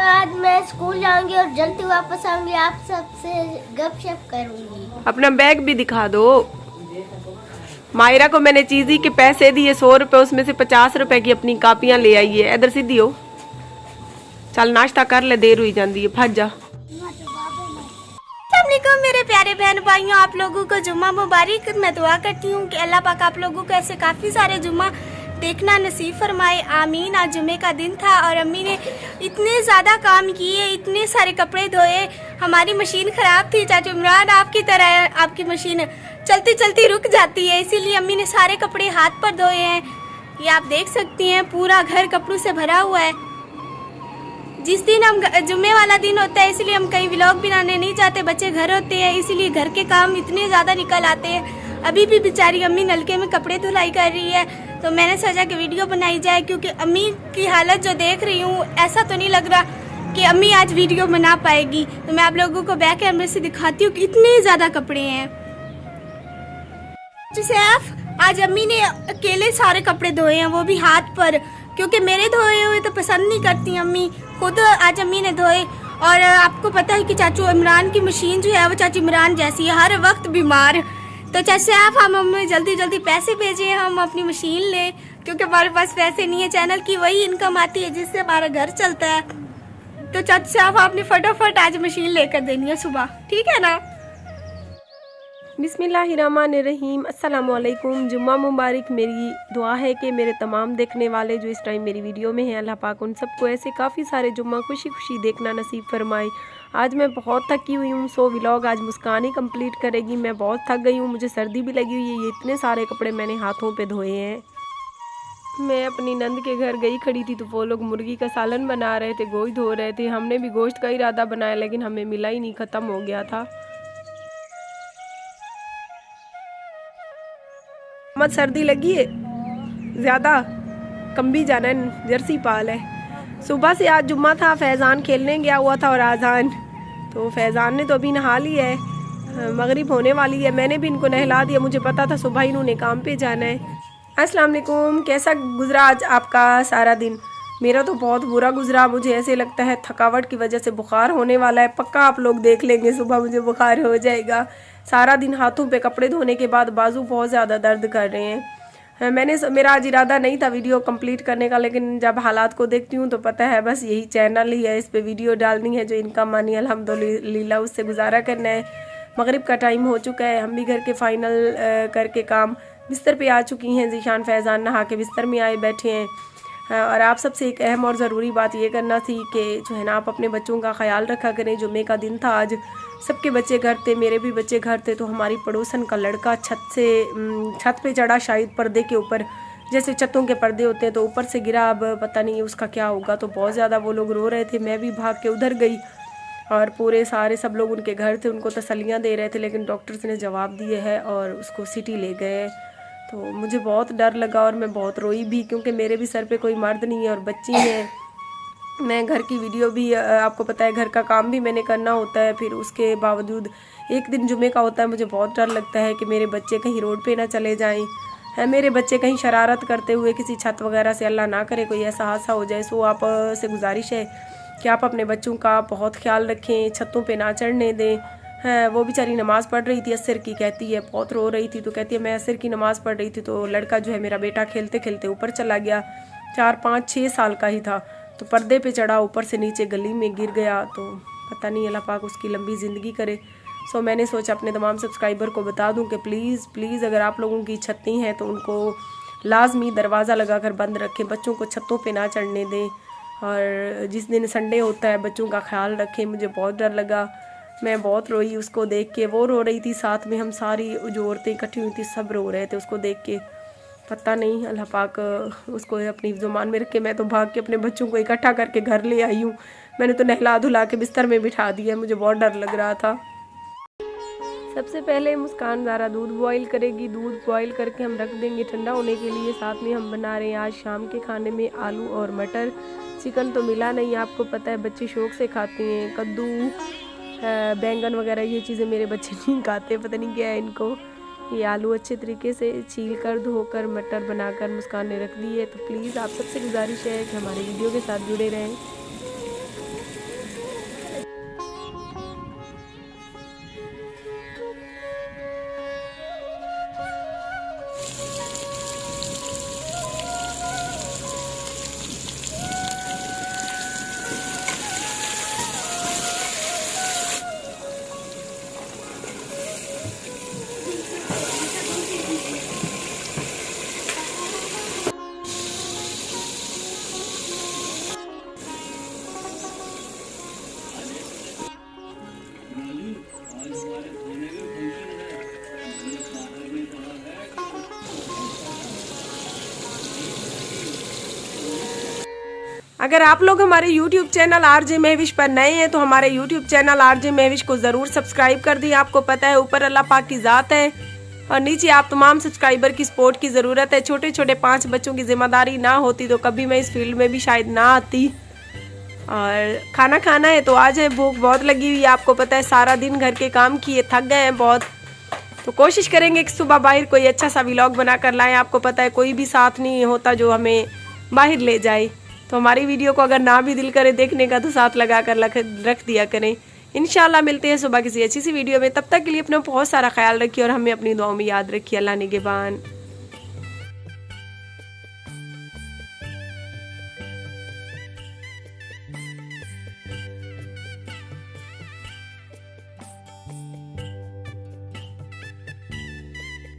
आज मैं स्कूल जाऊंगी और जल्दी वापस आऊंगी, आप सबसे गपशप करूंगी। अपना बैग भी दिखा दो। मायरा को मैंने चीजी के पैसे दिए 100 रुपए, उसमें से 50 रुपए की अपनी कापियां ले आई है। इधर सीधी हो, चल नाश्ता कर ले, देर हुई जाती है, भज जा। अस्सलामुअलैकुम मेरे प्यारे बहन भाइयों, आप लोगों को जुम्मा मुबारक। मैं दुआ करती हूँ कि अल्लाह पाक आप लोगों को ऐसे काफ़ी सारे जुम्मा देखना नसीब फरमाए, आमीन। आज जुमे का दिन था और अम्मी ने इतने ज़्यादा काम किए, इतने सारे कपड़े धोए। हमारी मशीन ख़राब थी चाचू इमरान, आपकी तरह आपकी मशीन चलती चलती रुक जाती है, इसीलिए अम्मी ने सारे कपड़े हाथ पर धोए हैं। ये आप देख सकती हैं, पूरा घर कपड़ों से भरा हुआ है। जिस दिन हम जुम्मे वाला दिन होता है इसलिए हम कहीं व्लॉग बनाने नहीं जाते, बच्चे घर होते हैं, इसीलिए घर के काम इतने ज़्यादा निकल आते हैं। अभी भी बेचारी अम्मी नलके में कपड़े धुलाई कर रही है, तो मैंने सोचा कि वीडियो बनाई जाए, क्योंकि अम्मी की हालत जो देख रही हूँ ऐसा तो नहीं लग रहा कि अम्मी आज वीडियो बना पाएगी। तो मैं आप लोगों को बैक कैमरे से दिखाती हूँ कि इतने ज़्यादा कपड़े हैं। आज अम्मी ने अकेले सारे कपड़े धोए हैं, वो भी हाथ पर, क्योंकि मेरे धोए हुए तो पसंद नहीं करती अम्मी, खुद आज अम्मी ने धोए। और आपको पता है कि चाचू इमरान की मशीन जो है वो चाचू इमरान जैसी है, हर वक्त बीमार। तो चाचा आप हम हमें जल्दी जल्दी पैसे भेजें, हम अपनी मशीन लें, क्योंकि हमारे पास पैसे नहीं है। चैनल की वही इनकम आती है जिससे हमारा घर चलता है। तो चाचा साहब आपने फटाफट आज मशीन लेकर देनी है सुबह, ठीक है ना। बिस्मिल्लाहिर्रहमानिर्रहीम, अस्सलामुअलैकुम, जुम्मा मुबारक। मेरी दुआ है कि मेरे तमाम देखने वाले जो इस टाइम मेरी वीडियो में हैं, अल्लाह पाक उन सबको ऐसे काफ़ी सारे जुम्मा खुशी खुशी देखना नसीब फरमाए। आज मैं बहुत थकी हुई हूँ, सो व्लॉग आज मुस्कान ही कंप्लीट करेगी। मैं बहुत थक गई हूँ, मुझे सर्दी भी लगी हुई है। ये इतने सारे कपड़े मैंने हाथों पे धोए हैं। मैं अपनी नंद के घर गई खड़ी थी, तो वो लोग मुर्गी का सालन बना रहे थे, गोश्त धो रहे थे। हमने भी गोश्त का इरादा बनाया, लेकिन हमें मिला ही नहीं, ख़त्म हो गया था। मत सर्दी लगी है ज़्यादा, कंबी जाना है, जर्सी पाल है। सुबह से आज जुम्मा था, फैज़ान खेलने गया हुआ था और आज़ान, तो फैज़ान ने तो अभी नहा लिया है, मगरिब होने वाली है। मैंने भी इनको नहला दिया, मुझे पता था सुबह इन्होंने काम पे जाना है। अस्सलाम वालेकुम, कैसा गुजरा आज आपका सारा दिन? मेरा तो बहुत बुरा गुजरा, मुझे ऐसे लगता है थकावट की वजह से बुखार होने वाला है। पक्का आप लोग देख लेंगे, सुबह मुझे बुखार हो जाएगा। सारा दिन हाथों पे कपड़े धोने के बाद बाजू बहुत ज़्यादा दर्द कर रहे हैं। मेरा आज इरादा नहीं था वीडियो कंप्लीट करने का, लेकिन जब हालात को देखती हूँ तो पता है बस यही चैनल ही है, इस पे वीडियो डालनी है, जो इनकम आनी है अल्हम्दुलिल्लाह उससे गुजारा करना है। मगरिब का टाइम हो चुका है, हम भी घर के फाइनल करके काम बिस्तर पे आ चुकी हैं। ज़ीशान फैज़ान नहा के बिस्तर में आए बैठे हैं। और आप सबसे एक अहम और ज़रूरी बात ये करना थी कि जो है ना, आप अपने बच्चों का ख्याल रखा करें। जुम्मे का दिन था आज, सबके बच्चे घर थे, मेरे भी बच्चे घर थे। तो हमारी पड़ोसन का लड़का छत पे चढ़ा, शायद पर्दे के ऊपर, जैसे छतों के पर्दे होते हैं, तो ऊपर से गिरा। अब पता नहीं उसका क्या होगा। तो बहुत ज़्यादा वो लोग रो रहे थे, मैं भी भाग के उधर गई और पूरे सारे सब लोग उनके घर थे, उनको तसल्लियाँ दे रहे थे, लेकिन डॉक्टर्स ने जवाब दिए है और उसको सिटी ले गए। तो मुझे बहुत डर लगा और मैं बहुत रोई भी, क्योंकि मेरे भी सर पे कोई मर्द नहीं है और बच्ची है। मैं घर की वीडियो भी, आपको पता है, घर का काम भी मैंने करना होता है। फिर उसके बावजूद एक दिन जुमे का होता है, मुझे बहुत डर लगता है कि मेरे बच्चे कहीं रोड पे ना चले जाएं, है मेरे बच्चे कहीं शरारत करते हुए किसी छत वगैरह से, अल्लाह ना करे कोई ऐसा हादसा हो जाए। सो आप से गुजारिश है कि आप अपने बच्चों का बहुत ख्याल रखें, छतों पे ना चढ़ने दें। है वो बेचारी नमाज़ पढ़ रही थी, असर की, कहती है बहुत रो रही थी, तो कहती है मैं असर की नमाज़ पढ़ रही थी, तो लड़का जो है मेरा बेटा खेलते खेलते ऊपर चला गया, 4, 5, 6 साल का ही था, तो पर्दे पे चढ़ा, ऊपर से नीचे गली में गिर गया। तो पता नहीं, अल्लाह पाक उसकी लंबी ज़िंदगी करे। सो मैंने सोचा अपने तमाम सब्सक्राइबर को बता दूं कि प्लीज़ अगर आप लोगों की छतें हैं तो उनको लाजमी दरवाज़ा लगा कर बंद रखें, बच्चों को छतों पे ना चढ़ने दें। और जिस दिन संडे होता है बच्चों का ख्याल रखें। मुझे बहुत डर लगा, मैं बहुत रोई उसको देख के, वो रो रही थी, साथ में हम सारी जो औरतें इकट्ठी हुई थी सब रो रहे थे उसको देख के। पता नहीं, अल्लाह पाक उसको अपनी ज़ुबान में रख के। मैं तो भाग के अपने बच्चों को इकट्ठा करके घर ले आई हूँ। मैंने तो नहला धुला के बिस्तर में बिठा दिया, मुझे बहुत डर लग रहा था। सबसे पहले मुस्कान ज़ारा दूध बॉईल करेगी, दूध बॉईल करके हम रख देंगे ठंडा होने के लिए। साथ में हम बना रहे हैं आज शाम के खाने में आलू और मटर। चिकन तो मिला नहीं, आपको पता है बच्चे शौक़ से खाते हैं, कद्दू बैंगन वगैरह ये चीज़ें मेरे बच्चे नहीं खाते, पता नहीं क्या है इनको। ये आलू अच्छे तरीके से छील कर धोकर मटर बनाकर मुस्कान ने रख दी है। तो प्लीज़ आप सबसे गुजारिश है कि हमारी वीडियो के साथ जुड़े रहें। अगर आप लोग हमारे YouTube चैनल आरजे महविश पर नए हैं तो हमारे YouTube चैनल आरजे महविश को ज़रूर सब्सक्राइब कर दिए। आपको पता है ऊपर अल्लाह पाक की ज़ात है और नीचे आप तमाम सब्सक्राइबर की सपोर्ट की ज़रूरत है। छोटे छोटे 5 बच्चों की जिम्मेदारी ना होती तो कभी मैं इस फील्ड में भी शायद ना आती। और खाना खाना है तो आज है, भूख बहुत लगी हुई है। आपको पता है सारा दिन घर के काम किए थक गए हैं बहुत, तो कोशिश करेंगे कि सुबह बाहर कोई अच्छा सा व्लॉग बना कर लाएँ। आपको पता है कोई भी साथ नहीं होता जो हमें बाहर ले जाए, तो हमारी वीडियो को अगर ना भी दिल करे देखने का तो साथ लगा कर रख दिया करें। इंशाल्लाह मिलते हैं सुबह किसी अच्छी सी वीडियो में। तब तक के लिए अपना बहुत सारा ख्याल रखिए और हमें अपनी दुआओं में याद रखिए। अल्लाह निगहबान।